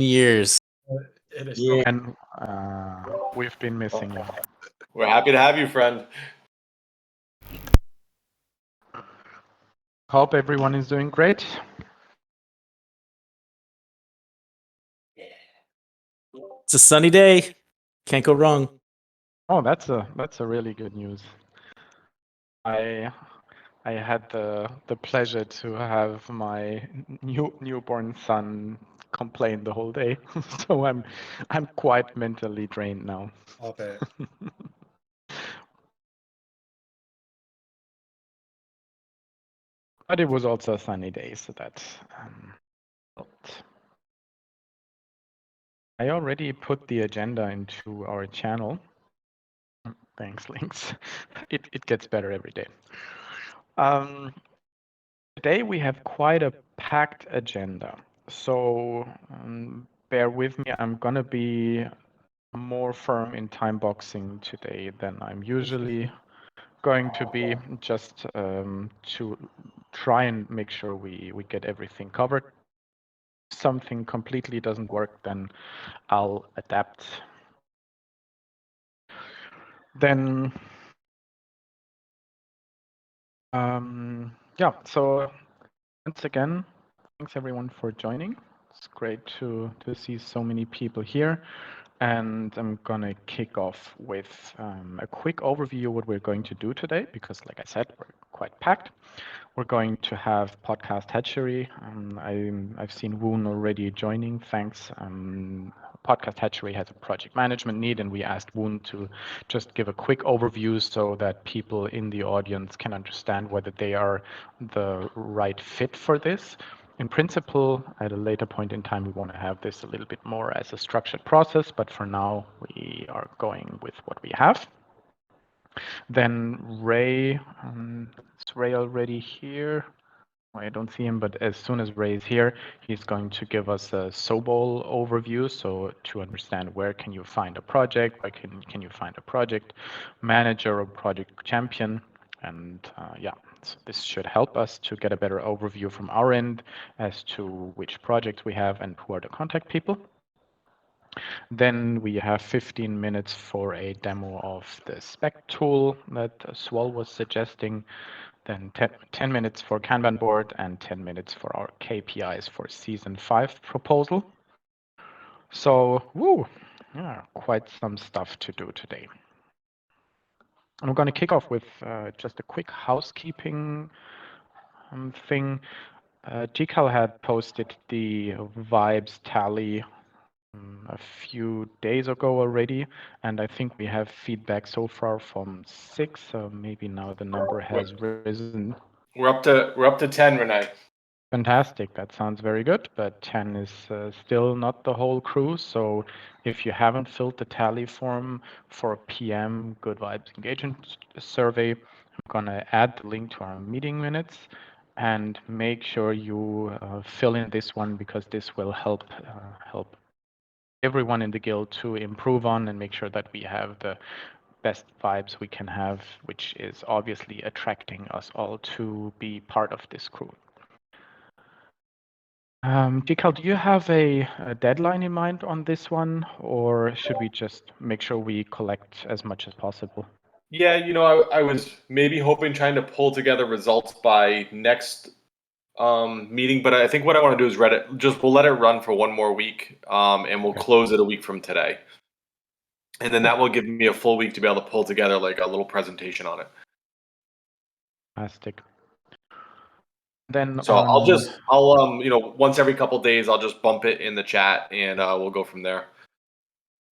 years. It is Yeah. And we've been missing you. We're happy to have you, friend. Hope everyone is doing great. It's a sunny day. Can't go wrong. Oh, that's a really good news. I had the pleasure to have my newborn son complain the whole day, so I'm quite mentally drained now. Okay. But it was also a sunny day, so that helped. I already put the agenda into our channel. Thanks, Links. It gets better every day. Today we have quite a packed agenda, so bear with me. I'm gonna be more firm in time boxing today than I'm usually going to be, just to try and make sure we get everything covered. If something completely doesn't work, then I'll adapt. Then yeah, so once again, thanks everyone for joining. It's great to see so many people here. And I'm gonna kick off with a quick overview of what we're going to do today, because like I said, we're quite packed. We're going to have podcast hatchery. I've seen Woon already joining. Thanks. Podcast hatchery has a project management need, and we asked Woon to just give a quick overview so that people in the audience can understand whether they are the right fit for this. In principle, at a later point in time, we want to have this a little bit more as a structured process, but for now, we are going with what we have. Then Ray, is Ray already here? I don't see him, but as soon as Ray is here, he's going to give us a Sobol overview. So to understand where can you find a project, where can you find a project manager or project champion, and yeah, so this should help us to get a better overview from our end as to which projects we have and who are the contact people. Then we have 15 minutes for a demo of the spec tool that Swal was suggesting. Then 10 minutes for Kanban board and 10 minutes for our KPIs for season 5 proposal. So, woo, yeah, quite some stuff to do today. I'm going to kick off with just a quick housekeeping thing. GCal had posted the vibes tally a few days ago already, and I think we have feedback so far from 6, so maybe now the number has risen. We're up to 10, Renee. Fantastic, that sounds very good, but 10 is still not the whole crew, so if you haven't filled the tally form for PM Good Vibes Engagement Survey, I'm gonna add the link to our meeting minutes and make sure you fill in this one, because this will help everyone in the guild to improve on and make sure that we have the best vibes we can have, which is obviously attracting us all to be part of this crew. GCal, do you have a deadline in mind on this one, or should we just make sure we collect as much as possible? Yeah, I was maybe hoping trying to pull together results by next meeting, but I think what I want to do is we'll let it run for one more week, and we'll close it a week from today. And then that will give me a full week to be able to pull together like a little presentation on it. Fantastic. Then so I'll once every couple of days, I'll just bump it in the chat, and we'll go from there.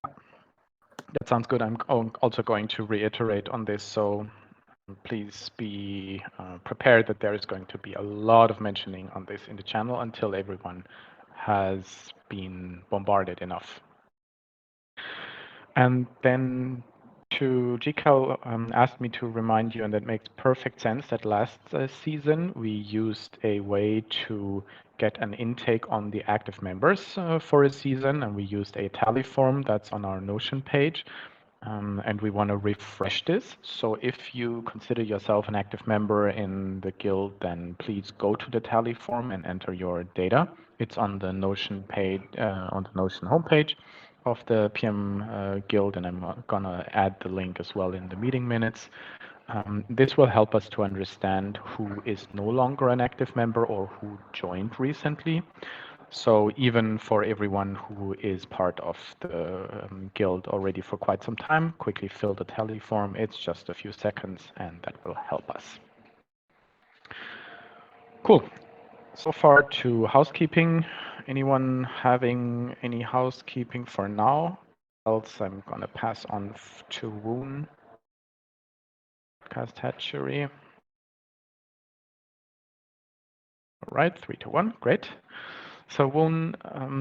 That sounds good. I'm also going to reiterate on this, so please be prepared that there is going to be a lot of mentioning on this in the channel until everyone has been bombarded enough. And then GCal asked me to remind you, and that makes perfect sense, that last season we used a way to get an intake on the active members for a season, and we used a tally form that's on our Notion page. And we want to refresh this. So if you consider yourself an active member in the guild, then please go to the tally form and enter your data. It's on the Notion page, on the Notion homepage of the PM Guild, and I'm gonna add the link as well in the meeting minutes. This will help us to understand who is no longer an active member or who joined recently. So even for everyone who is part of the guild already for quite some time, quickly fill the tally form. It's just a few seconds, and that will help us. Cool. So far to housekeeping. Anyone having any housekeeping for now? Else I'm gonna pass on to Woon. Cast hatchery. All right, 3 to 1, great. So Woon,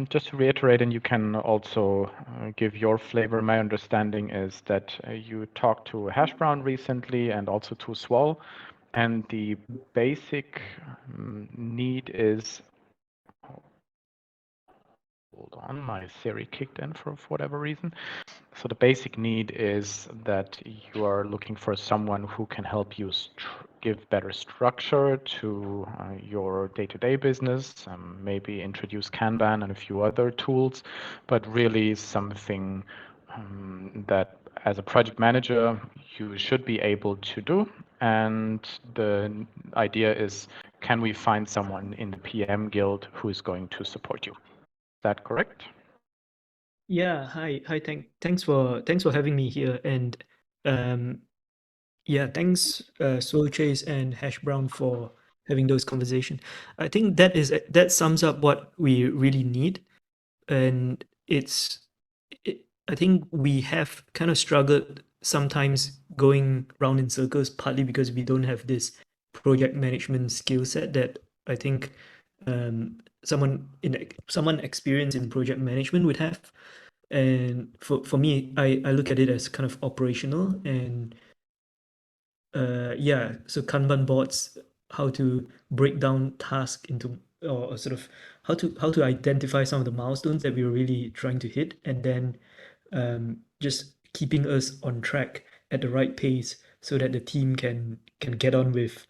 just to reiterate, and you can also give your flavor. My understanding is that you talked to Hash Brown recently and also to Swall, and the basic need is, hold on, my Siri kicked in for whatever reason. So the basic need is that you are looking for someone who can help you give better structure to your day-to-day business, maybe introduce Kanban and a few other tools, but really something that as a project manager you should be able to do. And the idea is, can we find someone in the PM Guild who is going to support you? Is that correct? Yeah, hi. Thanks for having me here. And yeah, thanks Soul Chase and Hash Brown for having those conversations. I think that sums up what we really need. And I think we have kind of struggled sometimes going round in circles, partly because we don't have this project management skill set that I think someone experienced in project management would have. And for me, I look at it as kind of operational and yeah, so Kanban boards, how to break down tasks into, or sort of how to identify some of the milestones that we were really trying to hit, and then just keeping us on track at the right pace so that the team can get on with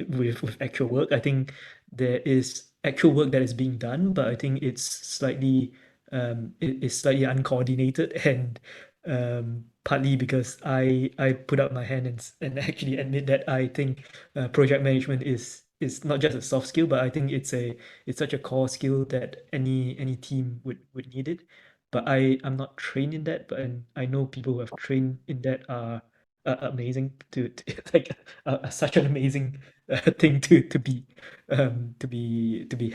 with actual work. I think there is actual work that is being done, but I think it's slightly it's slightly uncoordinated, and partly because I put up my hand and actually admit that I think project management is not just a soft skill, but I think it's such a core skill that any team would need it. But I'm not trained in that, but and I know people who have trained in that are amazing to like such an amazing thing to be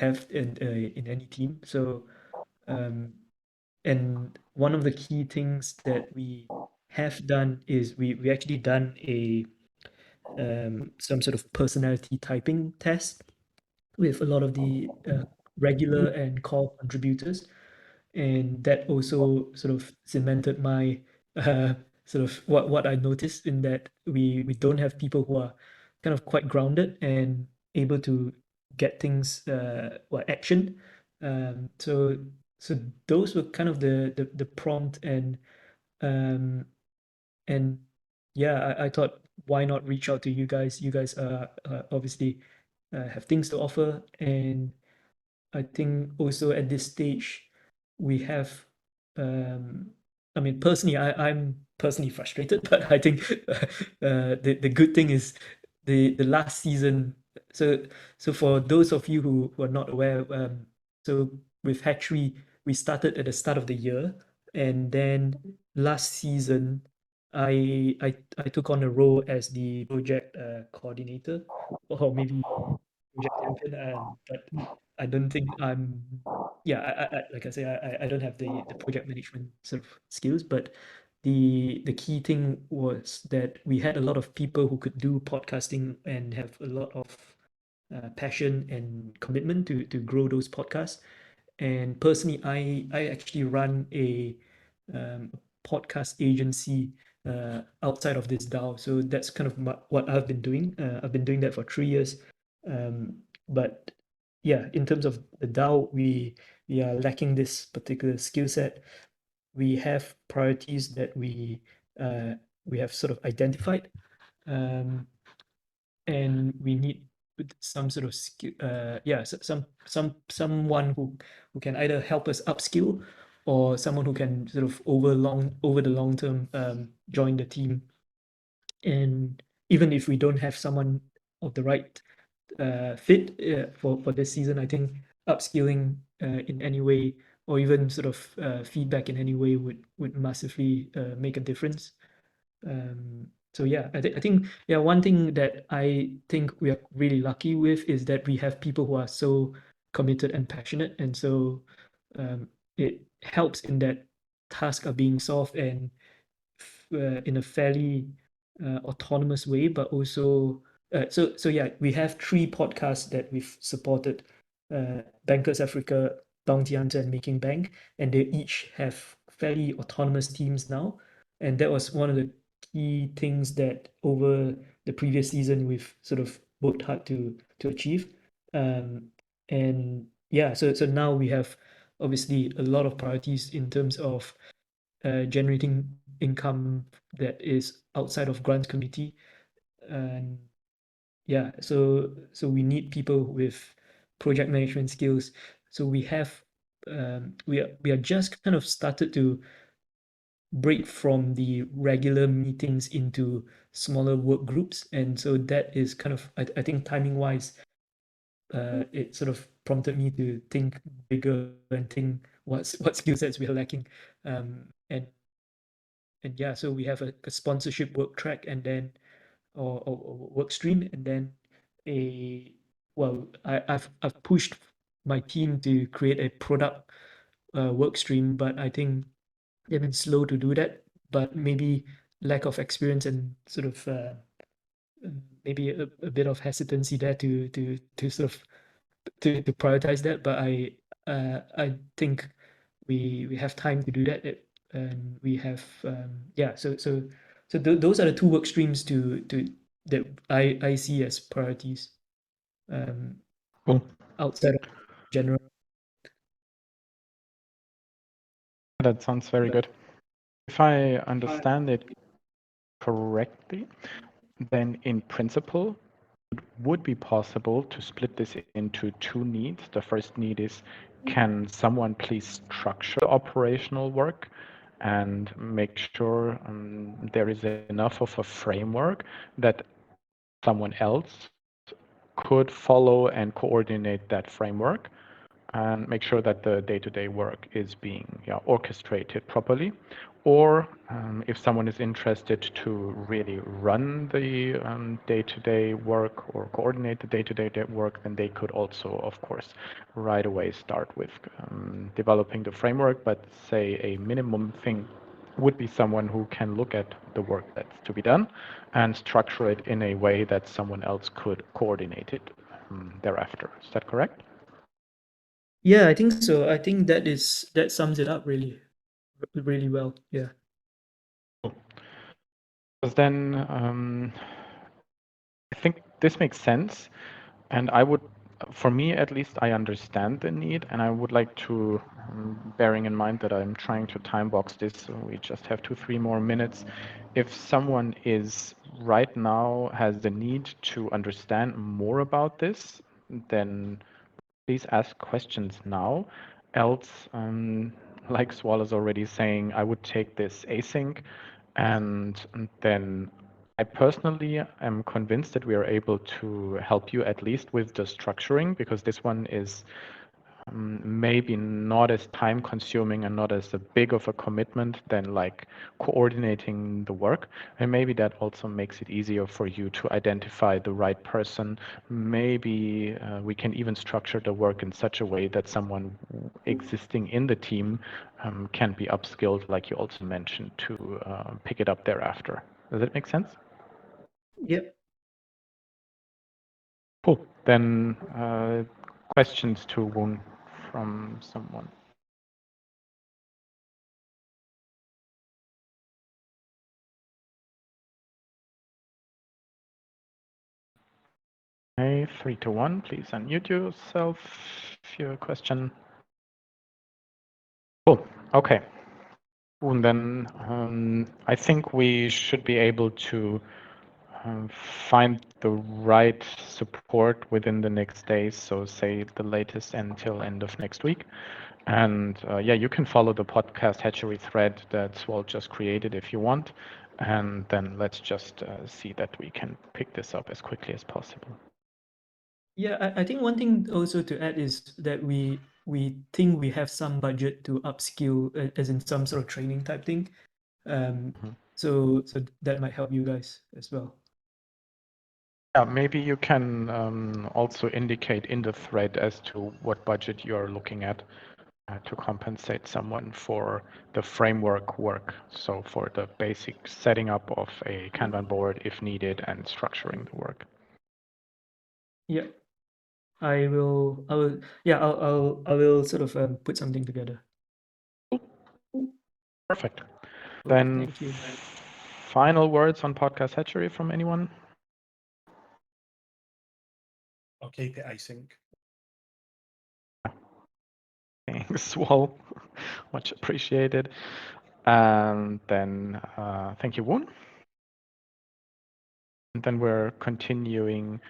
have in any team. So and one of the key things that we have done is we actually done a some sort of personality typing test with a lot of the regular and core contributors, and that also sort of cemented my sort of what I noticed, in that we don't have people who are kind of quite grounded and able to get things action. So those were kind of the prompt, um, and yeah, I thought, why not reach out to you guys? You guys obviously have things to offer, and I think also at this stage we have I mean, personally, I'm personally frustrated, but I think the good thing is the last season. So for those of you who are not aware, so with Hatchery, we started at the start of the year, and then last season I took on a role as the project coordinator, or maybe project champion, but I don't think I'm. Yeah, like I say, I don't have the project management sort of skills, but the key thing was that we had a lot of people who could do podcasting and have a lot of passion and commitment to grow those podcasts. And personally, I actually run a podcast agency outside of this DAO. So that's kind of what I've been doing. I've been doing that for 3 years. But yeah, in terms of the DAO, we are lacking this particular skill set. We have priorities that we have sort of identified, and we need with some sort of skill, someone who can either help us upskill, or someone who can sort of over the long term join the team. And even if we don't have someone of the right fit for this season, I think upskilling in any way, or even sort of feedback in any way, would massively make a difference. So yeah, I think yeah, one thing that I think we are really lucky with is that we have people who are so committed and passionate, and so it helps in that task are being solved, and in a fairly autonomous way, but also so yeah, we have 3 podcasts that we've supported: Bankers Africa, Bounty Hunter, and Making Bank, and they each have fairly autonomous teams now, and that was one of the key things that over the previous season we've sort of worked hard to achieve. And yeah, so now we have obviously a lot of priorities in terms of generating income that is outside of grant committee. And yeah, so we need people with project management skills. So we have we are just kind of started to break from the regular meetings into smaller work groups, and so that is kind of, I think, timing wise, it sort of prompted me to think bigger and think what skill sets we are lacking. And yeah, so we have a sponsorship work track, and then or work stream, and then I've pushed my team to create a product work stream, but I think they've been slow to do that. But maybe lack of experience and sort of maybe a bit of hesitancy there to sort of to prioritize that. But I think we have time to do that, and we have yeah. So those are the 2 work streams to that I see as priorities Cool. outside of general. That sounds very good. If I understand it correctly, then in principle, it would be possible to split this into 2 needs. The first need is, can someone please structure operational work and make sure there is enough of a framework that someone else could follow and coordinate that framework, and make sure that the day-to-day work is being orchestrated properly. Or if someone is interested to really run the day-to-day work or coordinate the day-to-day work, then they could also, of course, right away start with developing the framework. But say a minimum thing would be someone who can look at the work that's to be done and structure it in a way that someone else could coordinate it thereafter. Is that correct? Yeah, I think so. I think that sums it up really well. Yeah. Because then I think this makes sense, and I would, for me at least, I understand the need, and I would like to, bearing in mind that I'm trying to time box this, so we just have 2-3 more minutes. If someone is right now has the need to understand more about this, then please ask questions now. Else, like Swal is already saying, I would take this async, and then I personally am convinced that we are able to help you at least with the structuring, because this one is maybe not as time consuming and not as a big of a commitment than like coordinating the work. And maybe that also makes it easier for you to identify the right person. Maybe we can even structure the work in such a way that someone existing in the team can be upskilled, like you also mentioned, to pick it up thereafter. Does that make sense? Yep. Cool. Then questions to Woon from someone. Okay, 3 to 1. Please unmute yourself if you have a question. Cool. Okay. And then I think we should be able to find the right support within the next days. So say the latest until end of next week. And yeah, you can follow the podcast hatchery thread that Swal just created if you want. And then let's just see that we can pick this up as quickly as possible. Yeah, I think one thing also to add is that we think we have some budget to upskill, as in some sort of training type thing. So that might help you guys as well. Yeah, maybe you can also indicate in the thread as to what budget you're looking at to compensate someone for the framework work. So for the basic setting up of a Kanban board if needed and structuring the work. Yeah, I will. Yeah, I will sort of put something together. Perfect. Cool, Then thank you. final words on podcast hatchery from anyone? I'll keep it async. Thanks, Wall. Much appreciated. And then thank you, Woon. And then we're continuing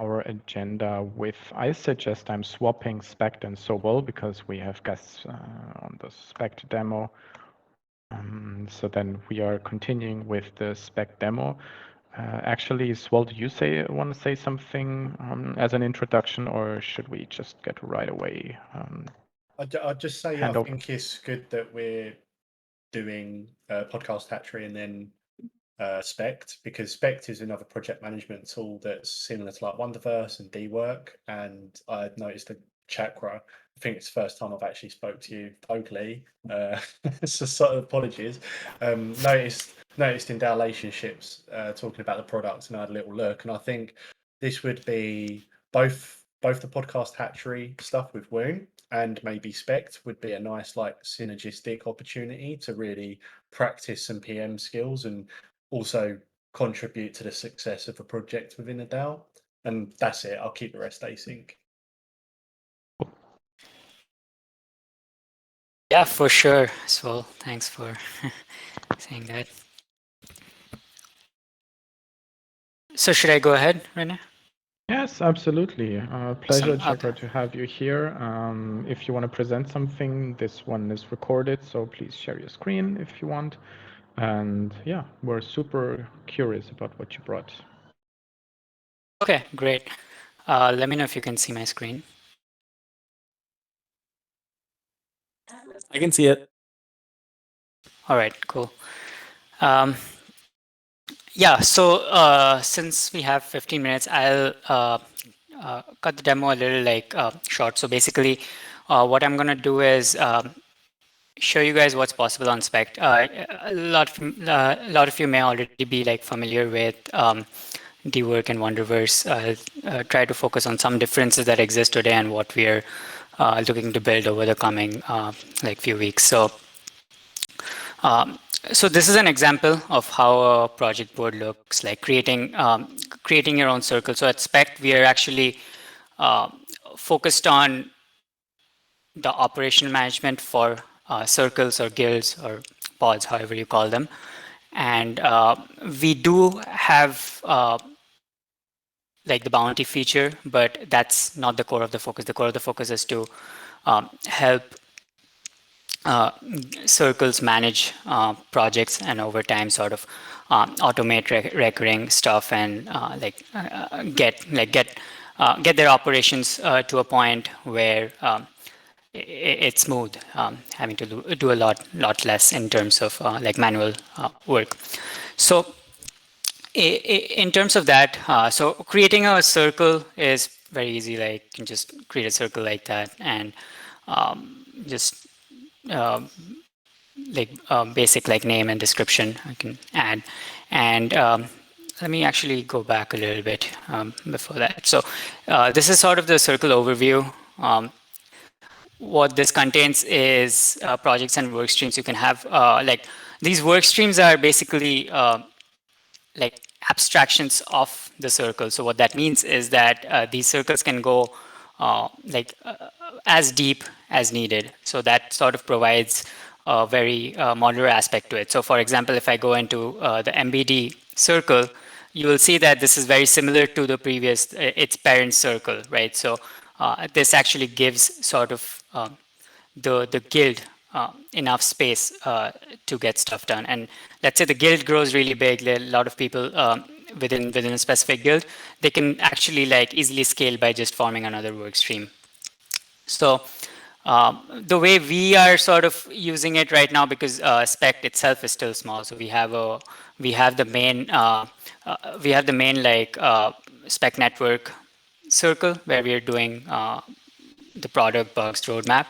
our agenda with, I suggest I'm swapping Spect and Sobol because we have guests on the Spect demo. So then we are continuing with the Spect demo. Actually, Swal, do you want to say something as an introduction, or should we just get right away? I'd just say Hand I over. think it's good that we're doing podcast hatchery and then Spect, because Spect is another project management tool that's similar to like Wonderverse and D-Work. And I noticed that Chakra, I think it's the first time I've actually spoke to you vocally. So sort of apologies. Noticed in our relationships talking about the products, and I had a little look, and I think this would be both the podcast hatchery stuff with Woon and maybe Spect would be a nice like synergistic opportunity to really practice some PM skills and also contribute to the success of a project within a DAO. And that's it. I'll keep the rest async. Yeah, for sure. So thanks for saying that. So should I go ahead, Rene? Yes, absolutely. Pleasure, Awesome. Chakra, to have you here. If you want to present something, this one is recorded, so please share your screen if you want. And yeah, we're super curious about what you brought. Okay, great. Let me know if you can see my screen. I can see it. All right, cool. Yeah, so since we have 15 minutes, I'll cut the demo a little like short. So basically, what I'm gonna do is show you guys what's possible on Spect. A lot of you may already be like familiar with D-Work and Wonderverse. Try to focus on some differences that exist today and what we're looking to build over the coming like few weeks. So this is an example of how a project board looks like, creating your own circle. So at Spect, we are actually focused on the operational management for circles or guilds or pods, however you call them. And we do have like the bounty feature, but that's not the core of the focus. The core of the focus is to help circles manage projects and over time sort of automate recurring stuff and get their operations to a point where it's smooth, having to do a lot less in terms of like manual work. So in terms of that, so creating a circle is very easy. Like you can just create a circle like that and just basic like name and description I can add. And let me actually go back a little bit before that. So this is sort of the circle overview. What this contains is projects and work streams. You can have like these work streams are basically like abstractions of the circle. So what that means is that these circles can go as deep as needed. So that sort of provides a very modular aspect to it. So for example, if I go into the MBD circle, you will see that this is very similar to the previous, its parent circle, right? So this actually gives sort of the guild enough space to get stuff done. And let's say the guild grows really big, there are a lot of people within a specific guild, they can actually like easily scale by just forming another work stream. So the way we are sort of using it right now, because Spect itself is still small, so we have the main like Spec network circle where we are doing the product bugs roadmap,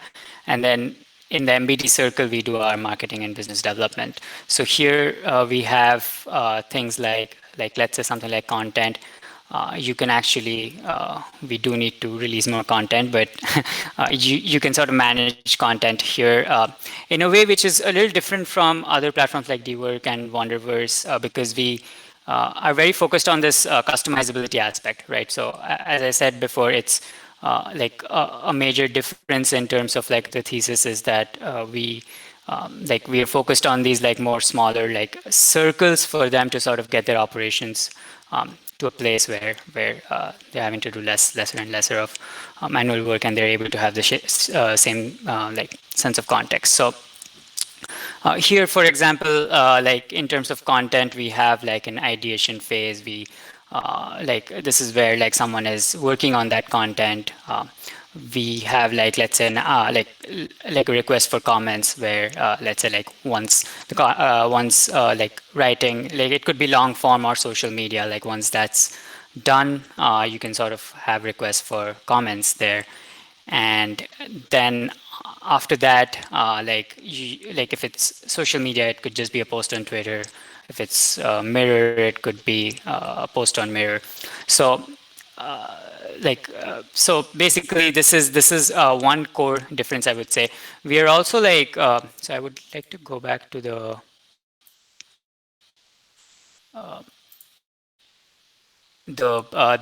and then in the MBD circle we do our marketing and business development. So here we have things like let's say something like content. You can actually, we do need to release more content, but you can sort of manage content here in a way which is a little different from other platforms like Dwork and Wonderverse, because we are very focused on this customizability aspect, right? So as I said before, it's like a major difference in terms of like the thesis is that we are focused on these like more smaller like circles for them to sort of get their operations to a place where they're having to do lesser and lesser of manual work, and they're able to have the same like sense of context. So here, for example, like in terms of content, we have like an ideation phase. We like this is where like someone is working on that content. We have like let's say like a request for comments where let's say like once like writing, like it could be long form or social media, like once that's done, you can sort of have requests for comments there. And then after that, like if it's social media, it could just be a post on Twitter. If it's Mirror, it could be a post on Mirror. So so basically this is one core difference, I would say. We are also like so I would like to go back to the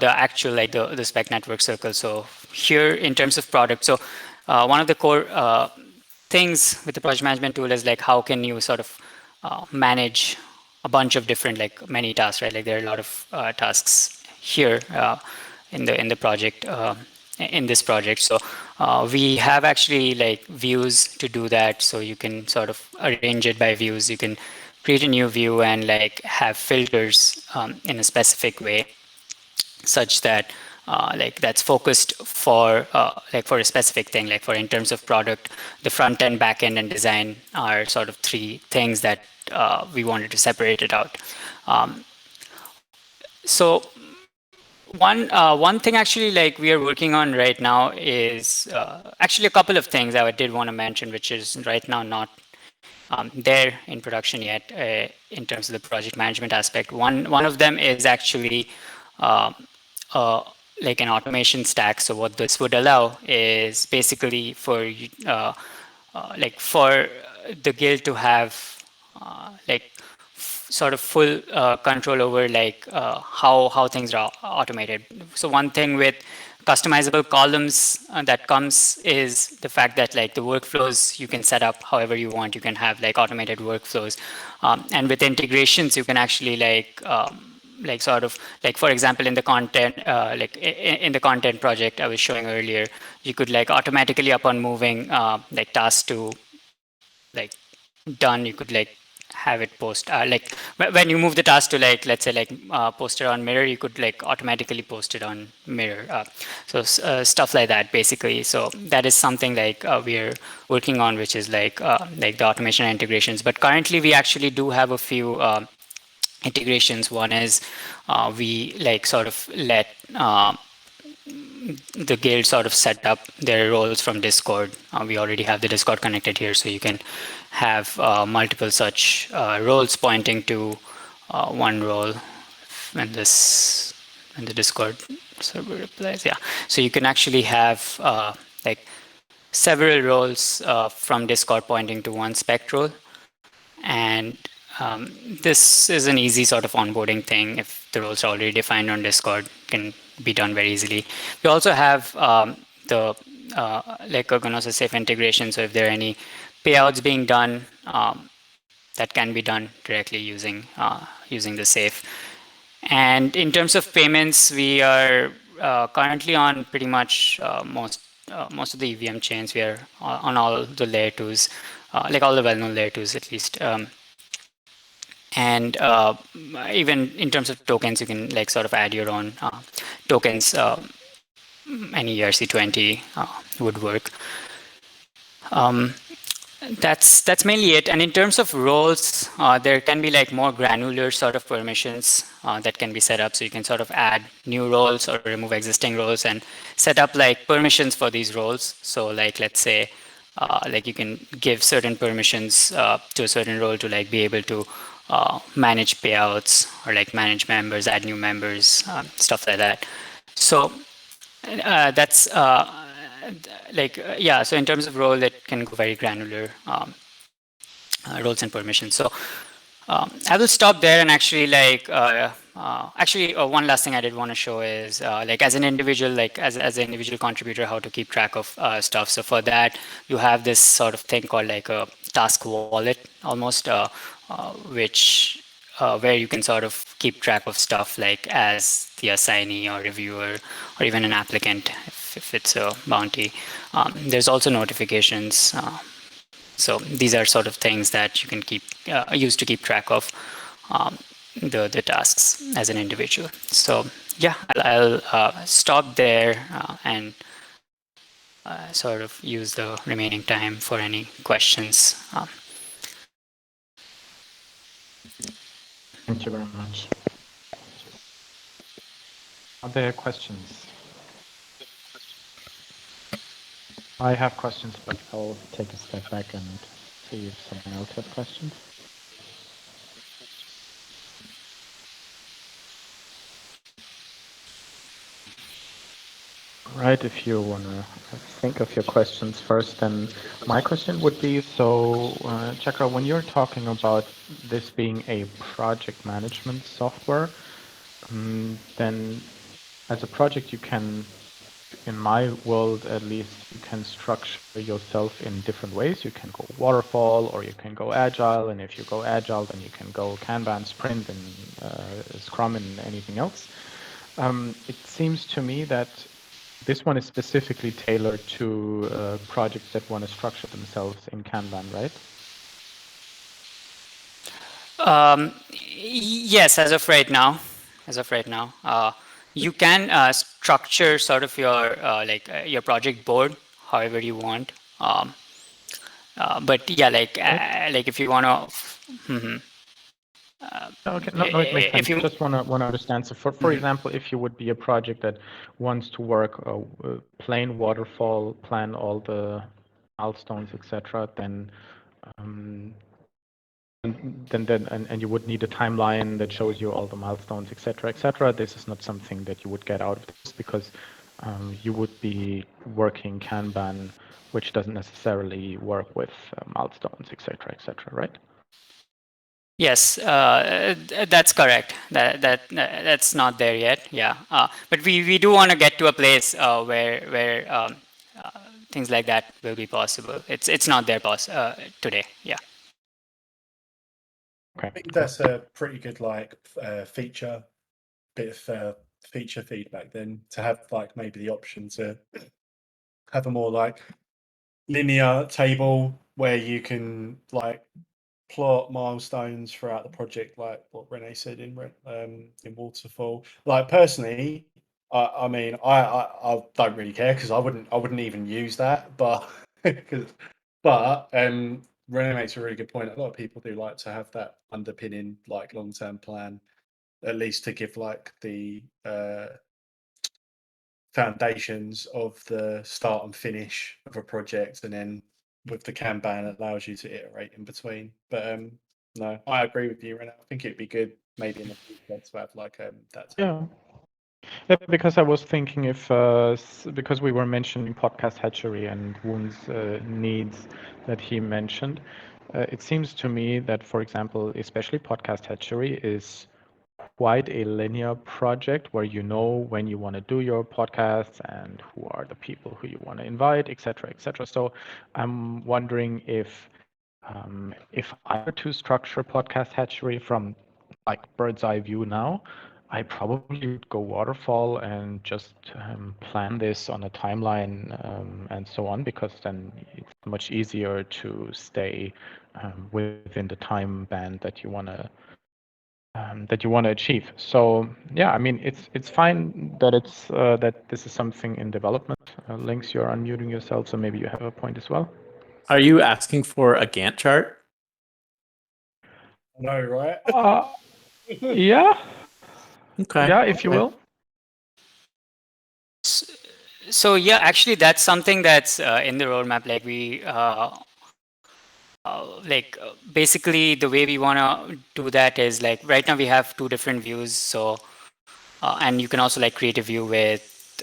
actual like the Spec network circle. So here in terms of product, so one of the core things with the project management tool is like how can you sort of manage a bunch of different like many tasks, right? Like there are a lot of tasks here in the project in this project. So we have actually like views to do that. So you can sort of arrange it by views. You can create a new view and like have filters in a specific way, such that like that's focused for like for a specific thing. Like for in terms of product, the front end, back end, and design are sort of three things that we wanted to separate it out. So one thing actually like we are working on right now is actually a couple of things I did want to mention, which is right now not there in production yet in terms of the project management aspect. One of them is actually like an automation stack. So what this would allow is basically for like for the guild to have like sort of full control over like how things are automated. So one thing with customizable columns that comes is the fact that like the workflows you can set up however you want. You can have like automated workflows, and with integrations you can actually like sort of like for example in the content like in the content project I was showing earlier, you could like automatically upon moving like tasks to like done, you could like have it post like when you move the task to like let's say like post it on Mirror, you could like automatically post it on Mirror. So stuff like that basically. So that is something like we are working on, which is like the automation and integrations. But currently we actually do have a few integrations. One is we like sort of let the guild sort of set up their roles from Discord. We already have the Discord connected here, so you can have multiple such roles pointing to one role when the Discord server replies. Yeah, so you can actually have like several roles from Discord pointing to one Spec role, and this is an easy sort of onboarding thing. If the roles are already defined on Discord, can be done very easily. We also have the like Ergonos safe integration. So if there are any payouts being done, that can be done directly using the safe. And in terms of payments, we are currently on pretty much most of the EVM chains. We are on all the layer 2s, like all the well-known layer 2s at least. And even in terms of tokens, you can like sort of add your own tokens. Any ERC20 would work. That's mainly it. And in terms of roles, there can be like more granular sort of permissions that can be set up. So you can sort of add new roles or remove existing roles and set up like permissions for these roles. So like, let's say, like you can give certain permissions to a certain role to like be able to manage payouts or like manage members, add new members, stuff like that. So that's yeah, so in terms of role, it can go very granular, roles and permissions. So I will stop there and actually like, one last thing I did want to show is like as an individual, like as an individual contributor, how to keep track of stuff. So for that, you have this sort of thing called like a task wallet almost, which where you can sort of keep track of stuff like as the assignee or reviewer or even an applicant if it's a bounty. There's also notifications. So these are sort of things that you can keep use to keep track of the tasks as an individual. So yeah, I'll stop there and sort of use the remaining time for any questions. Thank you very much. Are there questions? I have questions, but I'll take a step back and see if someone else has questions. Right, if you want to think of your questions first, then my question would be, so Chakra, when you're talking about this being a project management software, then as a project you can, in my world at least, you can structure yourself in different ways. You can go waterfall or you can go agile, and if you go agile then you can go Kanban, Sprint, and Scrum and anything else. It seems to me that this one is specifically tailored to projects that want to structure themselves in Kanban, right? Yes, as of right now. You can structure sort of your your project board however you want. But yeah, like if you want to. Okay, no, it makes sense. If you Just want to understand. So, for example, if you would be a project that wants to work plain waterfall, plan all the milestones, etc., then and you would need a timeline that shows you all the milestones, etc., etc. This is not something that you would get out of this because you would be working Kanban, which doesn't necessarily work with milestones, etc., etc., right? Yes, that's correct. That's not there yet. Yeah, but we do want to get to a place where things like that will be possible. It's not there today. Yeah. Okay. I think that's a pretty good feature feedback then, to have like maybe the option to have a more like linear table where you can like plot milestones throughout the project, like what Renee said in Waterfall. Like personally, I mean, I don't really care because I wouldn't even use that, but Renee makes a really good point. A lot of people do like to have that underpinning like long-term plan, at least to give like the foundations of the start and finish of a project, and then with the Kanban it allows you to iterate in between. But no, I agree with you, Renee. I think it'd be good maybe in the future to have like that. Yeah. Because I was thinking if, because we were mentioning podcast hatchery and Woon's needs that he mentioned, it seems to me that, for example, especially podcast hatchery is quite a linear project where you know when you want to do your podcasts and who are the people who you want to invite, etc., etc. So I'm wondering if I were to structure podcast hatchery from like bird's eye view now, I probably would go waterfall and just plan this on a timeline and so on, because then it's much easier to stay within the time band that you want to achieve. So yeah, I mean, it's fine that it's that this is something in development. Links, you're unmuting yourself, so maybe you have a point as well. Are you asking for a Gantt chart? No, right? Yeah, Okay. yeah, if you Okay. will. So yeah, actually, that's something that's in the roadmap. Like basically the way we want to do that is like right now we have two different views. So and you can also like create a view with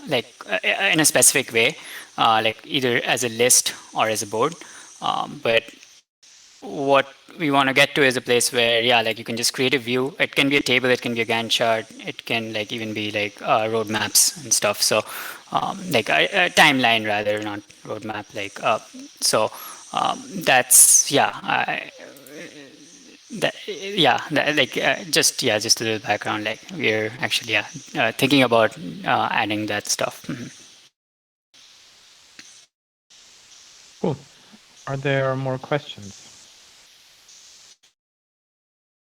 in a specific way, like either as a list or as a board. But what we want to get to is a place where, yeah, like you can just create a view. It can be a table, it can be a Gantt chart, it can like even be like roadmaps and stuff. So like a timeline rather, not roadmap. Like that's just a little background. Like we're actually thinking about adding that stuff. Cool. Are there more questions?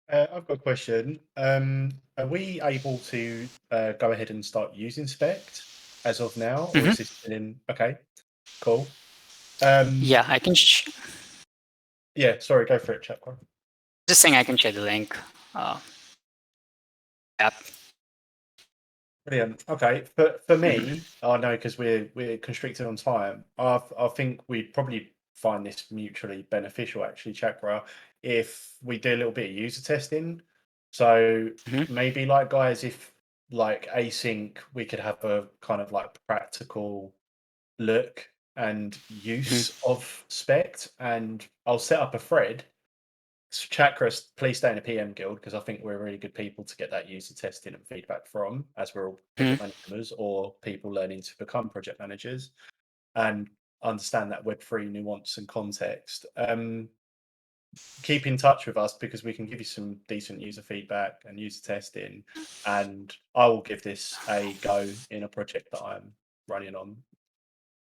I've got a question. Are we able to go ahead and start using Spect as of now, or is this still in? Okay, cool. Yeah, I can. Yeah, sorry, go for it, Chakra. Just saying, I can share the link. Yep. Brilliant. Okay, for me, I know because we're constricted on time. I think we'd probably find this mutually beneficial, actually, Chakra, if we do a little bit of user testing. So maybe, like, guys, if like async, we could have a kind of like practical look and use of Spect, and I'll set up a thread. Chakras, please stay in a PM guild, because I think we're really good people to get that user testing and feedback from, as we're all project managers or people learning to become project managers and understand that Web3 nuance and context. Keep in touch with us, because we can give you some decent user feedback and user testing, and I will give this a go in a project that I'm running on.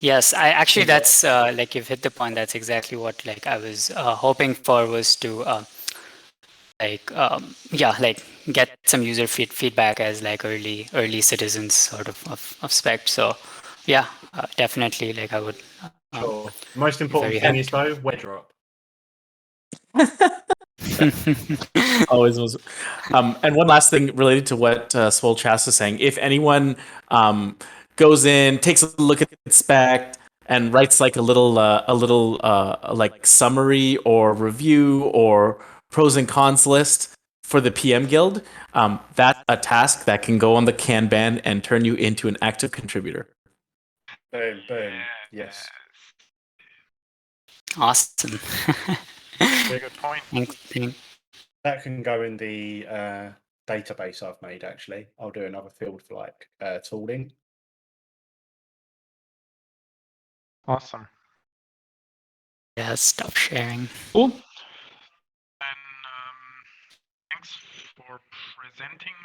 Yes, I actually that's like you've hit the point. That's exactly what like I was hoping for, was to like get some user feedback as like early citizens sort of Spect. So yeah, definitely like I would. Sure. Most important thing is though, WebDrop. Always was. And one last thing related to what Swole Chast is saying: if anyone goes in, takes a look at Spec, and writes like a little like summary or review or pros and cons list for the PM Guild, that's a task that can go on the Kanban and turn you into an active contributor. Boom, boom. Yes. Awesome. Very good point. That can go in the database I've made, actually. I'll do another field for like tooling. Awesome. Yeah, stop sharing. Cool. Then thanks for presenting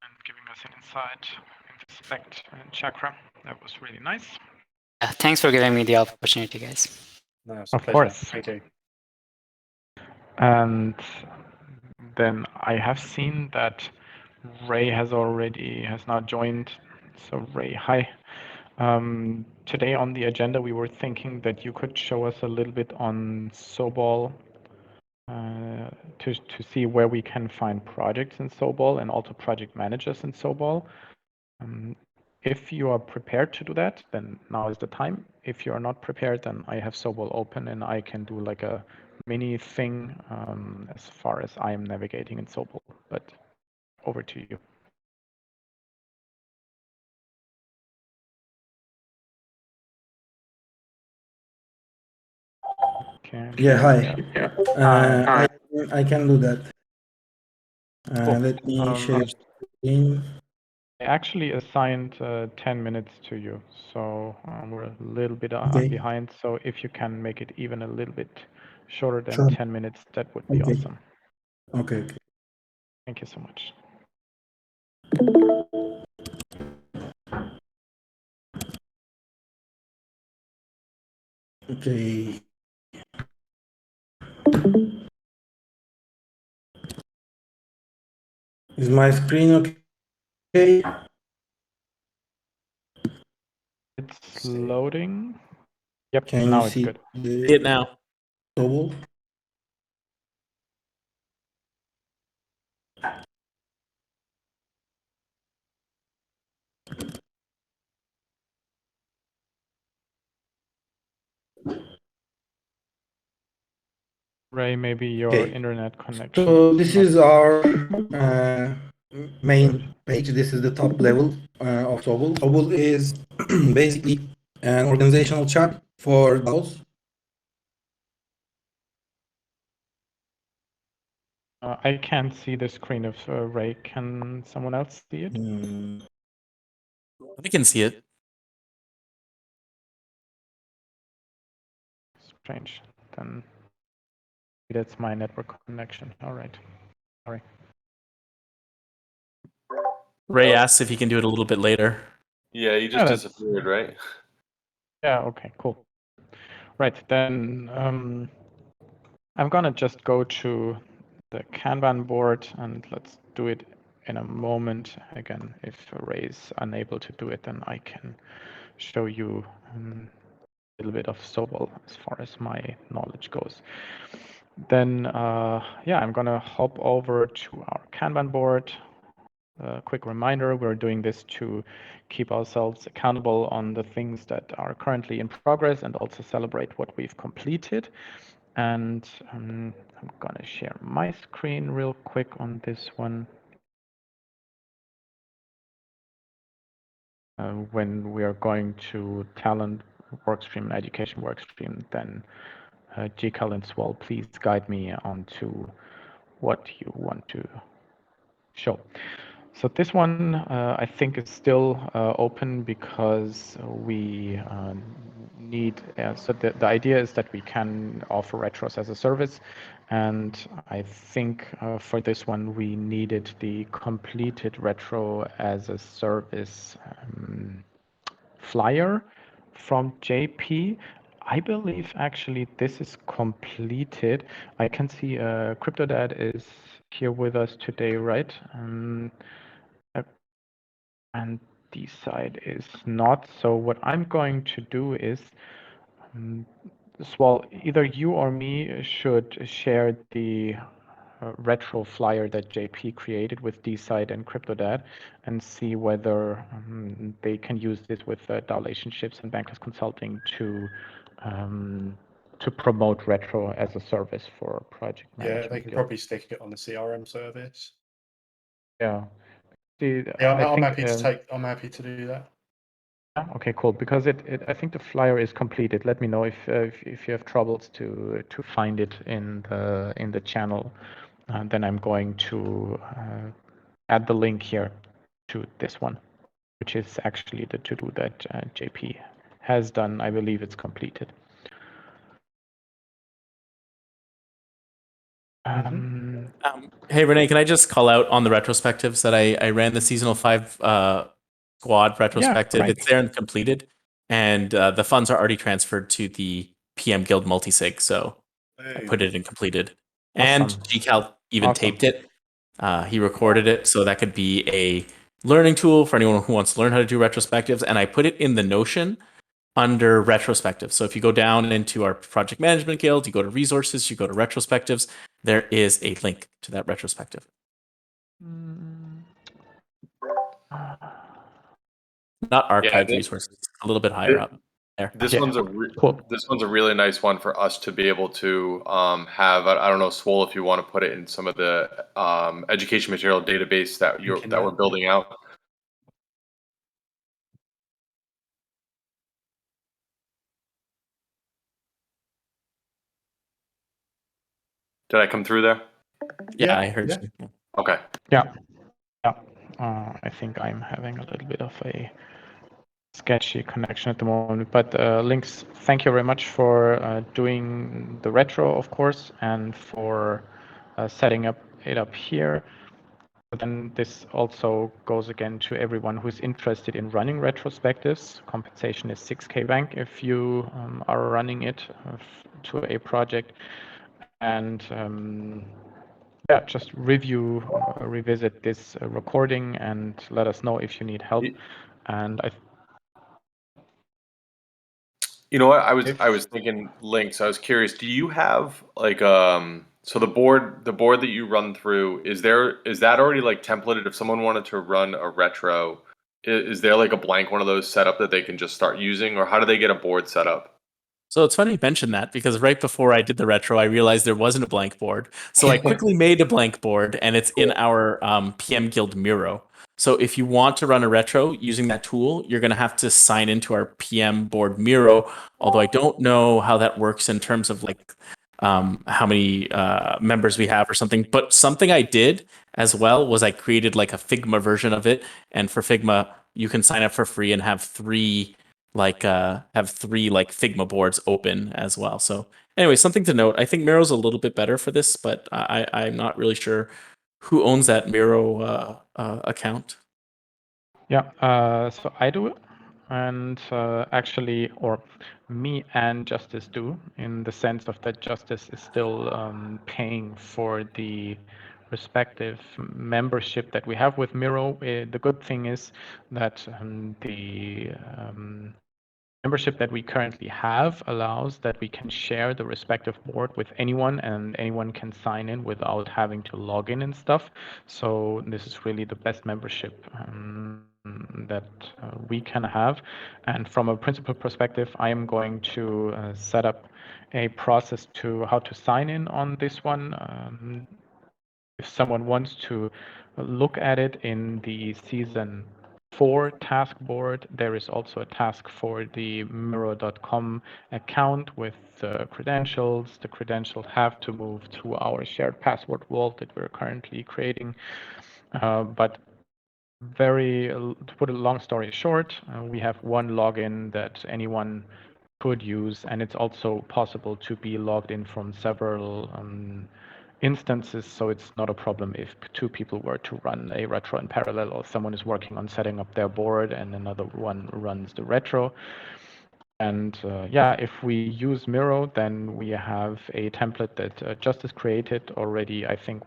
and giving us an insight into Spect and Chakra. That was really nice. Yeah, thanks for giving me the opportunity, guys. No, it's a Of pleasure. course. Thank you. And then I have seen that Ray has now joined. So Ray, hi. Today on the agenda, we were thinking that you could show us a little bit on Sobol to see where we can find projects in Sobol and also project managers in Sobol. If you are prepared to do that, then now is the time. If you are not prepared, then I have Sobol open and I can do like a mini thing as far as I am navigating in Sobol. But over to you. Yeah, hi. I can do that. Let me share screen. I actually assigned 10 minutes to you, so we're a little bit behind. So if you can make it even a little bit shorter than 10 minutes, that would be awesome. Okay. Thank you so much. Okay. Is my screen okay? It's loading. Yep, Can now you it's see good. See it now. double? Ray, maybe your Okay. internet connection. So is this not- is our main page. This is the top level of Sobul. Sobul is basically an organizational chart for DAOs. I can't see the screen of Ray. Can someone else see it? I can see it. Strange. Then that's my network connection. All right. Sorry. Ray asks if he can do it a little bit later. Yeah, you just Yeah, that's- disappeared, right? Yeah, okay, cool. Right, then I'm gonna just go to the Kanban board and let's do it in a moment. Again, if Ray is unable to do it, then I can show you a little bit of Sobol as far as my knowledge goes. Then, yeah, I'm gonna hop over to our Kanban board. A quick reminder, we're doing this to keep ourselves accountable on the things that are currently in progress and also celebrate what we've completed. And I'm gonna share my screen real quick on this one. When we are going to talent workstream and education workstream, then GCal and Swell, please guide me onto what you want to show. So this one I think is still open because we need, so the idea is that we can offer retros as a service. And I think for this one, we needed the completed retro as a service flyer from JP. I believe actually this is completed. I can see CryptoDad is here with us today, right? And this side is not. So what I'm going to do is, well, either you or me should share the retro flyer that JP created with DSide and CryptoDad and see whether they can use this with DAO relationships and bankless consulting to promote retro as a service for project management. Yeah, they can Guild. probably stick it on the CRM service. Yeah. I'm happy to take. I'm happy to do that. Okay, cool. Because I think the flyer is completed. Let me know if you have troubles to find it in the channel. Then I'm going to add the link here to this one, which is actually the to-do that JP has done. I believe it's completed. Hey, Renee, can I just call out on the retrospectives that I ran the seasonal 5 squad retrospective? right. It's there and completed, and the funds are already transferred to the PM Guild multisig. So I put it in completed, and Awesome. GCal even Awesome. taped it. He recorded it, so that could be a learning tool for anyone who wants to learn how to do retrospectives. And I put it in the Notion under retrospective. So if you go down into our project management guild, you go to resources, you go to retrospectives, there is a link to that retrospective. Not archived resources, a little bit higher up there. This Yeah. one's a really nice one for us to be able to have. I don't know, Swole, if you want to put it in some of the education material database that we're building out. Did I come through there? Yeah, I heard you. Okay. Yeah. I think I'm having a little bit of a sketchy connection at the moment, but Links, thank you very much for doing the retro, of course, and for setting it up here. then this also goes again to everyone who's interested in running retrospectives. Compensation is 6K bank if you are running it to a project. And yeah, just revisit this recording and let us know if you need help. And you know what? I was thinking links. I was curious. Do you have like so the board that you run through, is that already like templated if someone wanted to run a retro? Is there like a blank one of those set up that they can just start using, or how do they get a board set up? So it's funny you mention that because right before I did the retro, I realized there wasn't a blank board. So I quickly made a blank board, and it's in our PM Guild Miro. So if you want to run a retro using that tool, you're going to have to sign into our PM board Miro. Although I don't know how that works in terms of like how many members we have or something. But something I did as well was I created like a Figma version of it, and for Figma, you can sign up for free and have three like Figma boards open as well. So anyway, something to note. I think Miro's a little bit better for this, but I'm not really sure who owns that Miro account. Yeah, so I do it, and actually, or me and Justice do, in the sense of that Justice is still paying for the respective membership that we have with Miro. The good thing is that the membership that we currently have allows that we can share the respective board with anyone, and anyone can sign in without having to log in and stuff. So this is really the best membership that we can have. And from a principal perspective, I am going to set up a process to how to sign in on this one. If someone wants to look at it in the season 4 task board, there is also a task for the Miro.com account with credentials. The credentials have to move to our shared password vault that we're currently creating. But to put a long story short, we have one login that anyone could use, and it's also possible to be logged in from several instances, so it's not a problem if two people were to run a retro in parallel, or someone is working on setting up their board and another one runs the retro. And yeah, if we use Miro, then we have a template that Justice created already, I think,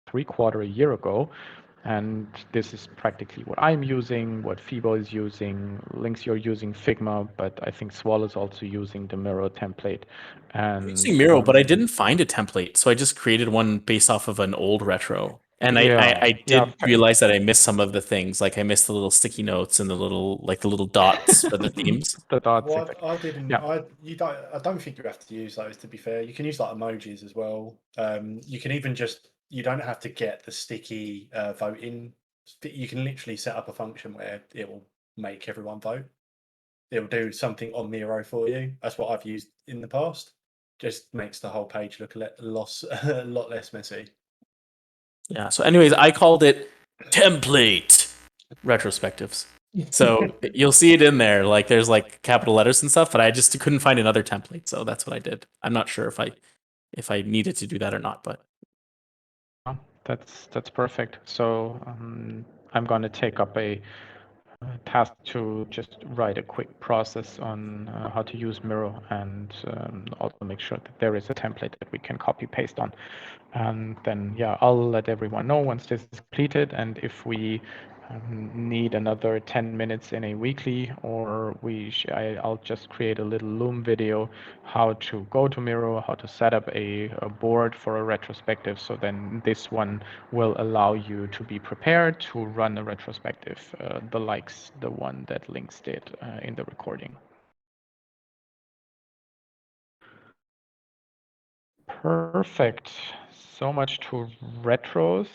3/4 a year ago. And this is practically what I'm using, what Fibo is using. Links, you're using Figma, but I think Swall is also using the Miro template. And I'm using Miro, but I didn't find a template, so I just created one based off of an old retro. And I did realize that I missed some of the things, like I missed the little sticky notes and the little dots for the themes. The dots. Well, Exactly. I didn't. Yeah. I don't think you have to use those. To be fair, you can use like emojis as well. You can even you don't have to get the sticky voting. You can literally set up a function where it will make everyone vote. It will do something on Miro for you. That's what I've used in the past. Just makes the whole page look a lot less messy. Yeah. So, anyways, I called it template retrospectives. So you'll see it in there. Like there's like capital letters and stuff, but I just couldn't find another template, so that's what I did. I'm not sure if I needed to do that or not, but That's perfect. So I'm going to take up a task to just write a quick process on how to use Miro, and also make sure that there is a template that we can copy paste on. And then, yeah, I'll let everyone know once this is completed. And if we need another 10 minutes in a weekly, or I'll just create a little Loom video how to go to Miro, how to set up a board for a retrospective. So then this one will allow you to be prepared to run a retrospective, the one that Links did in the recording. Perfect. So much to retros.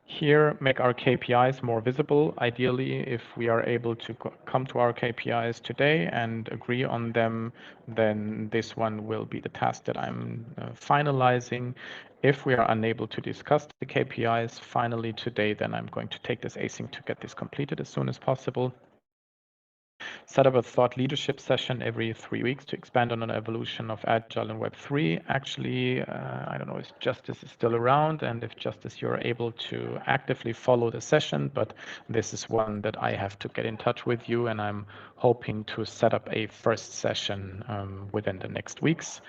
Here, make our KPIs more visible. Ideally, if we are able to come to our KPIs today and agree on them, then this one will be the task that I'm finalizing. If we are unable to discuss the KPIs finally today, then I'm going to take this async to get this completed as soon as possible. Set up a thought leadership session every 3 weeks to expand on an evolution of Agile in Web3. Actually, I don't know if Justice is still around and if Justice you're able to actively follow the session, but this is one that I have to get in touch with you, and I'm hoping to set up a first session within the next weeks.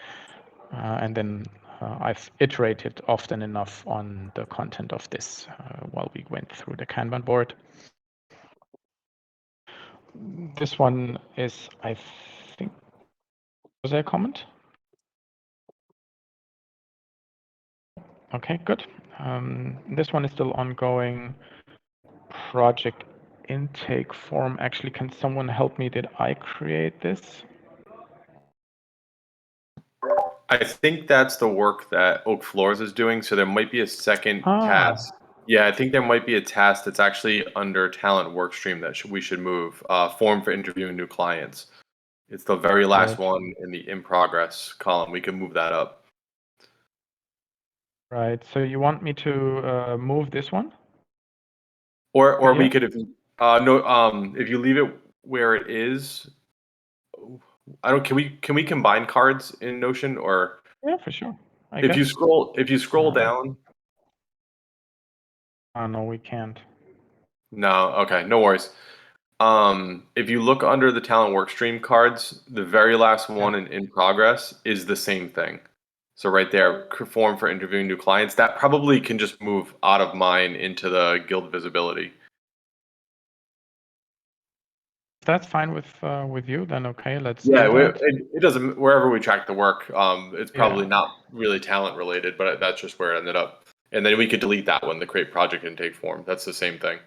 And then I've iterated often enough on the content of this while we went through the Kanban board. This one is, I think, was there a comment? Okay, good. This one is still ongoing. Project intake form. Actually, can someone help me? Did I create this? I think that's the work that Oak Floors is doing. So there might be a second task. Yeah, I think there might be a task that's actually under talent workstream that we should move. Form for interviewing new clients. It's the very last one in the in progress column. We can move that up. Right. So you want me to move this one? Or we could, if you leave it where it is. I don't. Can we combine cards in Notion, or Yeah, for sure. if you scroll down. No, we can't. No, okay, no worries. If you look under the talent workstream cards, the very last one in progress is the same thing. So right there, form for interviewing new clients. That probably can just move out of mine into the guild visibility. That's fine with you, then okay, let's Yeah, do that. it doesn't, wherever we track the work, it's probably not really talent related, but that's just where it ended up. And then we could delete that one, the create project intake form. That's the same thing.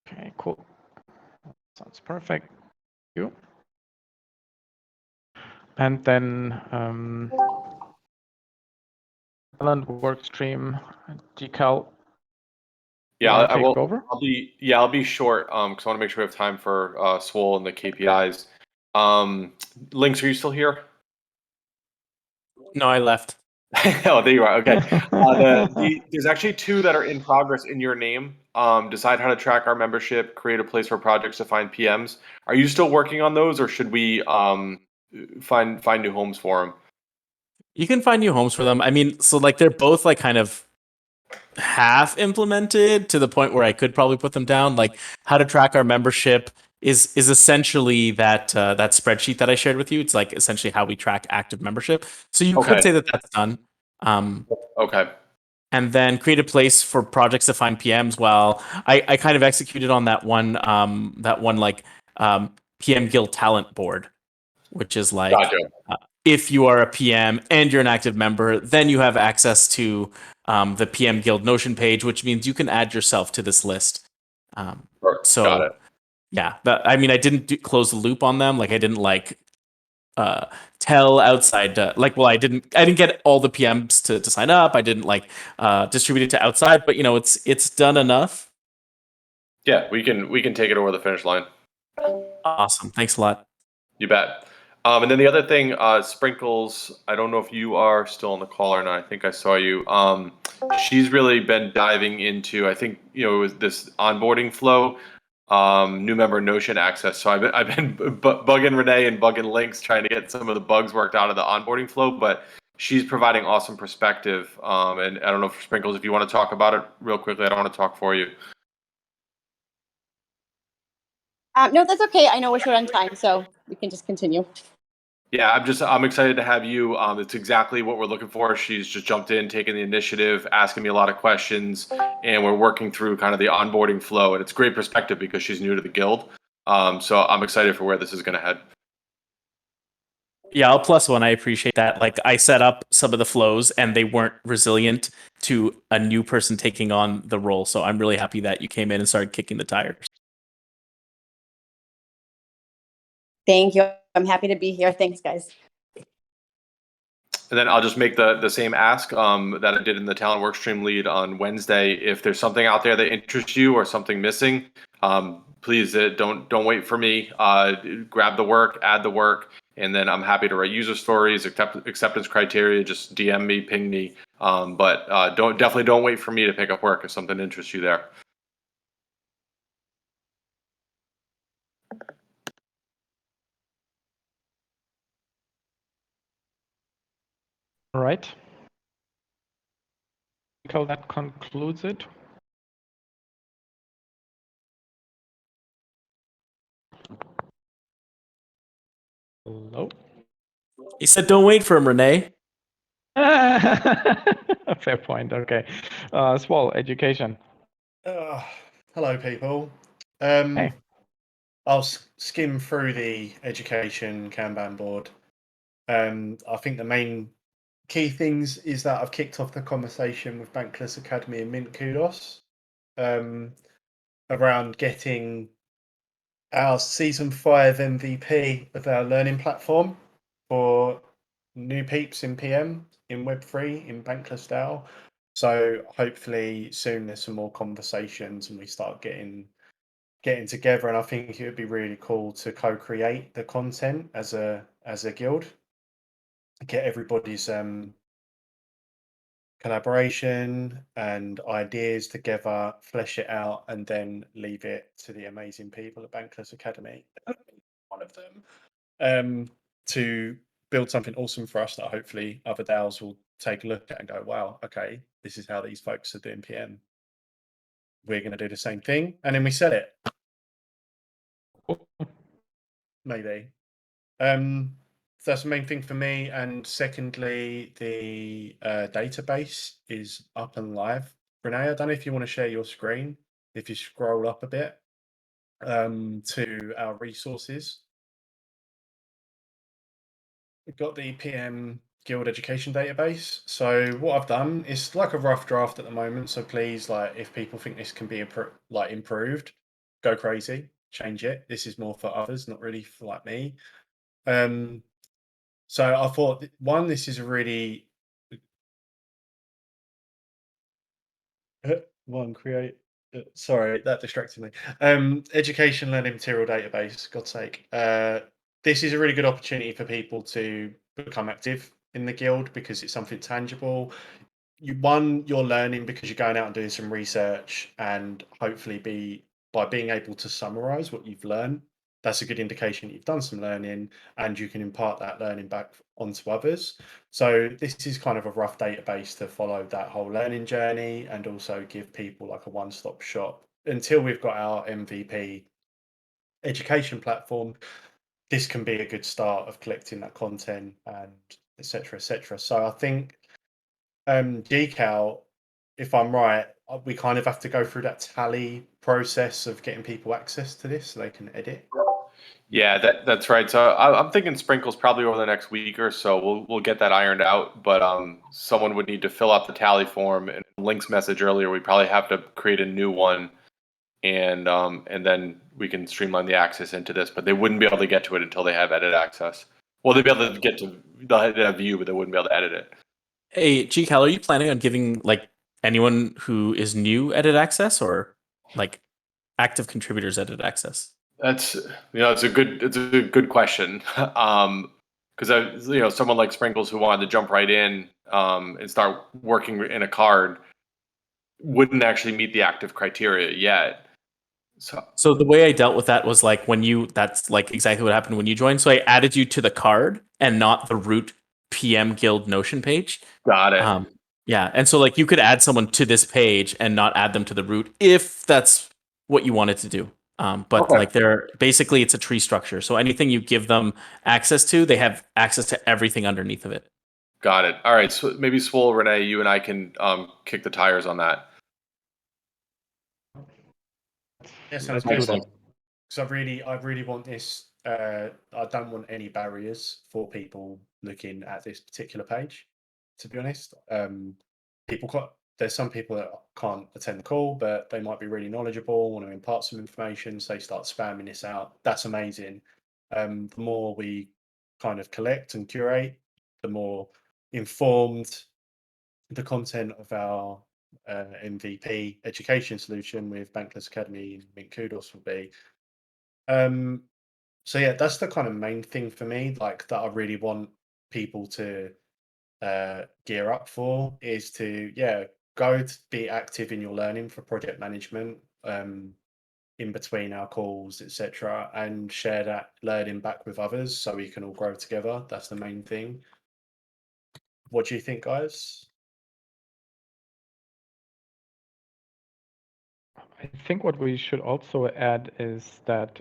Okay, cool. Sounds perfect. Thank you. And then talent workstream decal. Yeah, I will. Over? I'll be short because I want to make sure we have time for Swole and the KPIs. Links, are you still here? No, I left. Oh, there you are. Okay. There's actually two that are in progress in your name. Decide how to track our membership, create a place for projects to find PMs. Are you still working on those, or should we find new homes for them? You can find new homes for them. I mean, so like they're both like kind of half implemented to the point where I could probably put them down. Like how to track our membership is essentially that that spreadsheet that I shared with you. It's like essentially how we track active membership. So you could say that that's done. Okay. And then create a place for projects to find PMs. Well, I kind of executed on that one PM Guild talent board, which is like if you are a PM and you're an active member, then you have access to the PM Guild Notion page, which means you can add yourself to this list. So, got it. Yeah, I mean, I didn't close the loop on them. Like, I didn't tell outside. I didn't get all the PMs to sign up. I didn't distribute it to outside, but it's done enough. Yeah, we can take it over the finish line. Awesome, thanks a lot. You bet. And then the other thing, Sprinkles, I don't know if you are still on the call or not. I think I saw you. She's really been diving into, I think, it was this onboarding flow, new member Notion access. So I've been bugging Renee and bugging Links trying to get some of the bugs worked out of the onboarding flow, but she's providing awesome perspective. And I don't know if Sprinkles, if you want to talk about it real quickly, I don't want to talk for you. No, that's okay. I know we're short on time, so we can just continue. Yeah, I'm excited to have you. It's exactly what we're looking for. She's just jumped in, taking the initiative, asking me a lot of questions, and we're working through kind of the onboarding flow. And it's great perspective because she's new to the guild. So I'm excited for where this is going to head. Yeah, I'll plus one. I appreciate that. Like I set up some of the flows and they weren't resilient to a new person taking on the role. So I'm really happy that you came in and started kicking the tires. Thank you. I'm happy to be here. Thanks, guys. And then I'll just make the same ask that I did in the talent workstream lead on Wednesday. If there's something out there that interests you or something missing, please don't wait for me. Grab the work, add the work, and then I'm happy to write user stories, acceptance criteria. Just DM me, ping me. But definitely don't wait for me to pick up work if something interests you there. All right. Michael, that concludes it. Hello. He said, "Don't wait for him, Renee." Fair point. Okay. Swall, education. Hello, people. Hey. I'll skim through the education Kanban board. I think the main key things is that I've kicked off the conversation with Bankless Academy and Mint Kudos around getting our season 5 MVP of our learning platform for new peeps in PM, in Web3, in Bankless DAO. So hopefully soon there's some more conversations and we start getting together. And I think it would be really cool to co-create the content as a guild, get everybody's collaboration and ideas together, flesh it out, and then leave it to the amazing people at Bankless Academy, one of them, to build something awesome for us that hopefully other DAOs will take a look at and go, wow, okay, this is how these folks are doing PM. We're going to do the same thing. And then we sell it. Maybe. So that's the main thing for me. And secondly, the database is up and live. Renee, I don't know if you want to share your screen. If you scroll up a bit to our resources, we've got the PM Guild Education Database. So what I've done is like a rough draft at the moment. So please, like, if people think this can be improved, go crazy, change it. This is more for others, not really for like me. So I thought, one, this is a really create. Sorry, that distracted me. Education learning material database. God's sake. This is a really good opportunity for people to become active in the guild because it's something tangible. You're learning because you're going out and doing some research, and hopefully by being able to summarize what you've learned, that's a good indication you've done some learning and you can impart that learning back onto others. So this is kind of a rough database to follow that whole learning journey and also give people like a one-stop shop until we've got our MVP education platform. This can be a good start of collecting that content and etc. etc. So I think GCal, if I'm right, we kind of have to go through that tally process of getting people access to this so they can edit. Yeah, that's right. So I'm thinking sprinkles probably over the next week or so. We'll get that ironed out. But someone would need to fill out the tally form. And Link's message earlier, we probably have to create a new one, and then we can streamline the access into this. But they wouldn't be able to get to it until they have edit access. Well, they'd be able to get to the view, but they wouldn't be able to edit it. Hey, GCal, are you planning on giving like anyone who is new edit access or like active contributors edit access? That's it's a good question. Because someone like Sprinkles who wanted to jump right in and start working in a card wouldn't actually meet the active criteria yet. So the way I dealt with that was like that's like exactly what happened when you joined. So I added you to the card and not the root PM Guild Notion page. Got it. Yeah. And so like you could add someone to this page and not add them to the root if that's what you wanted to do. But Okay. like basically it's a tree structure. So anything you give them access to, they have access to everything underneath of it. Got it. All right. So maybe Swole, Renee, you and I can kick the tires on that. Yes, sounds Let's good. do that. Because I really want this. I don't want any barriers for people looking at this particular page. To be honest, there's some people that can't attend the call, but they might be really knowledgeable, want to impart some information, so they start spamming this out. That's amazing. The more we kind of collect and curate, the more informed the content of our MVP education solution with Bankless Academy and Mint Kudos will be. So yeah, that's the kind of main thing for me, like that I really want people to gear up for is to go to be active in your learning for project management in between our calls, etc., and share that learning back with others so we can all grow together. That's the main thing. what do you think, guys? I think what we should also add is that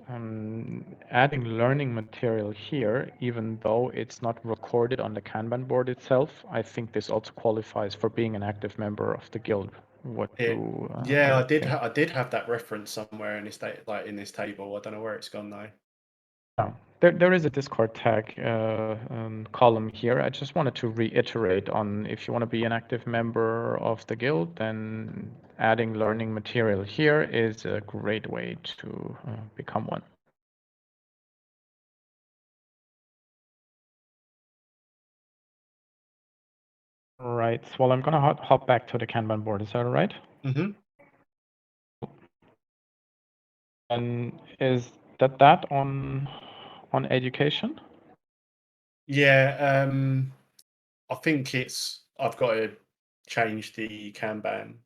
adding learning material here, even though it's not recorded on the Kanban board itself, I think this also qualifies for being an active member of the guild. What do Yeah, think? I did have that reference somewhere in this in this table. I don't know where it's gone though. Yeah. There is a Discord tag column here. I just wanted to reiterate on if you want to be an active member of the guild, then adding learning material here is a great way to become one. Right. Well, I'm gonna hop back to the Kanban board. Is that all right? Mm-hmm. And is that on education? Yeah, I think I've got to change the Kanban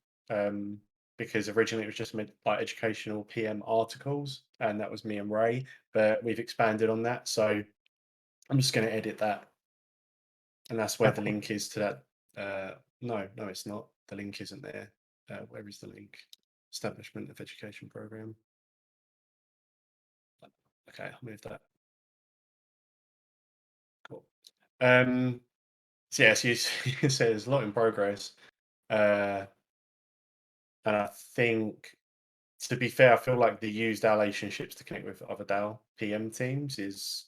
because originally it was just meant like educational PM articles, and that was me and Ray, but we've expanded on that, so I'm just going to edit that, and that's where the Okay. link is to that. No, it's not. The link isn't there. Where is the link? Establishment of education program. Okay, I'll move that. Cool. So yes, you say there's a lot in progress. And I think, to be fair, I feel like the used relationships to connect with other DAO PM teams is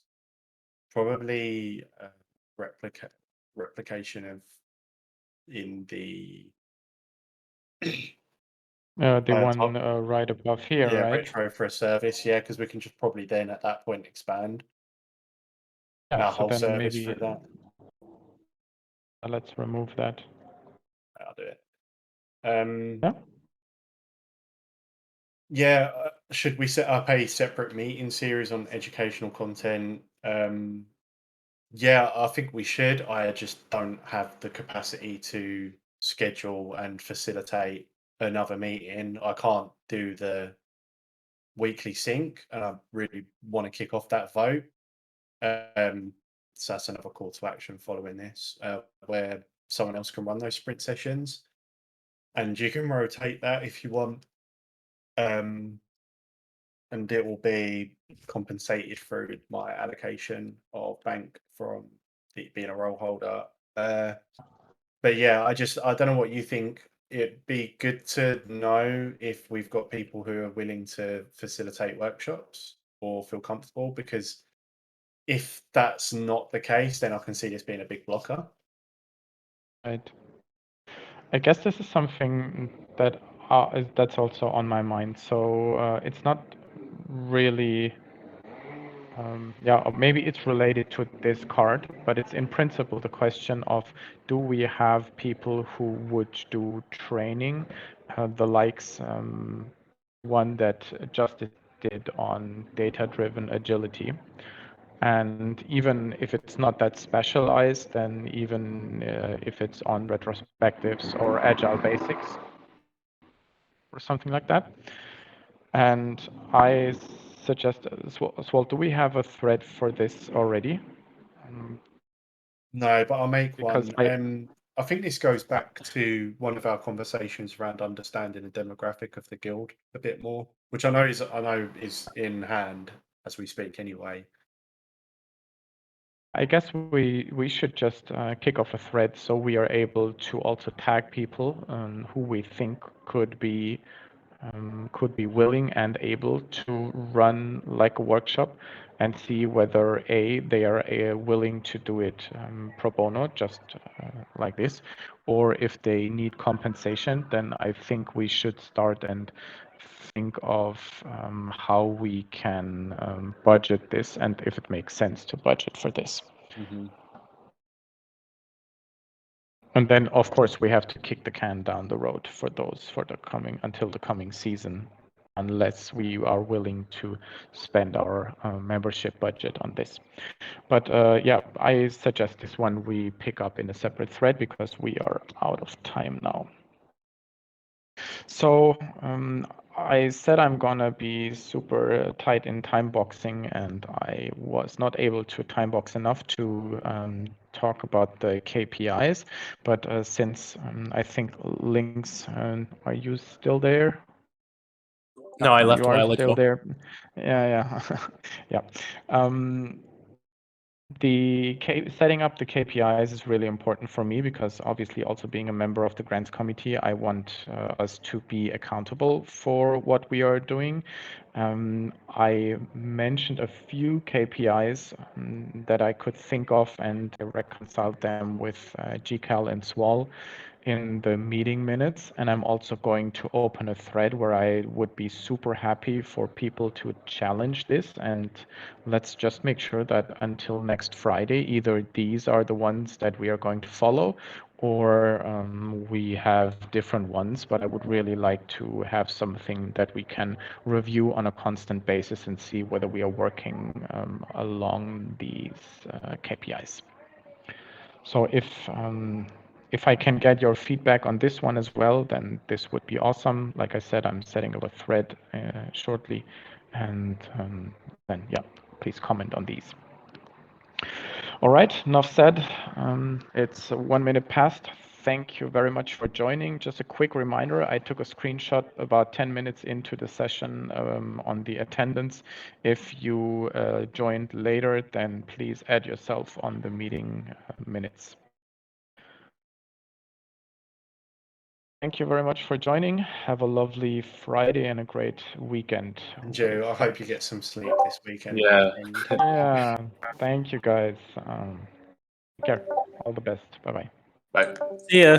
probably a replication of in the The one top, right above here, yeah, right? retro for a service, yeah, because we can just probably then at that point expand Yeah, our so whole then service maybe through that. let's remove that. I'll do it. Yeah. Yeah, should we set up a separate meeting series on educational content? Yeah, I think we should. I just don't have the capacity to schedule and facilitate another meeting. I can't do the weekly sync, and I really want to kick off that vote. So that's another call to action following this, where someone else can run those sprint sessions, and you can rotate that if you want. And it will be compensated through my allocation of bank from being a role holder. But yeah, I don't know what you think. It'd be good to know if we've got people who are willing to facilitate workshops or feel comfortable, because if that's not the case, then I can see this being a big blocker. Right. I guess this is something that that's also on my mind. So it's not really, yeah, maybe it's related to this card, but it's in principle the question of, do we have people who would do training, the likes one that Justice did on data-driven agility. And even if it's not that specialized, then even if it's on retrospectives or agile basics or something like that. And I suggest, Swal, do we have a thread for this already? No, but I'll make Because one. I think this goes back to one of our conversations around understanding the demographic of the guild a bit more, which I know is in hand as we speak anyway. I guess we should just kick off a thread so we are able to also tag people who we think could be willing and able to run like a workshop, and see whether they are willing to do it pro bono, just like this, or if they need compensation. Then I think we should start and think of how we can budget this, and if it makes sense to budget for this. Mm-hmm. And then, of course, we have to kick the can down the road for those until the coming season, unless we are willing to spend our membership budget on this. But yeah, I suggest this one we pick up in a separate thread because we are out of time now. So I said I'm gonna be super tight in time boxing, and I was not able to time box enough to talk about the KPIs. But since I think Links, are you still there? No, I left You a are while still ago. there. Yeah, yeah. Setting up the KPIs is really important for me because obviously also being a member of the grants committee, I want us to be accountable for what we are doing. I mentioned a few KPIs that I could think of and reconciled them with GCal and SWAL in the meeting minutes, and I'm also going to open a thread where I would be super happy for people to challenge this, and let's just make sure that until next Friday, either these are the ones that we are going to follow or we have different ones, but I would really like to have something that we can review on a constant basis and see whether we are working along these KPIs. So if I can get your feedback on this one as well, then this would be awesome. Like I said, I'm setting up a thread shortly, and then yeah, please comment on these. All right, enough said. It's 1 minute past. Thank you very much for joining. Just a quick reminder, I took a screenshot about 10 minutes into the session on the attendance. If you joined later, then please add yourself on the meeting minutes. Thank you very much for joining. Have a lovely Friday and a great weekend. And Joe, I hope you get some sleep this weekend. Yeah. Yeah, thank you guys. Take care. All the best. Bye-bye. Bye. See ya.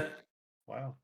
Wow.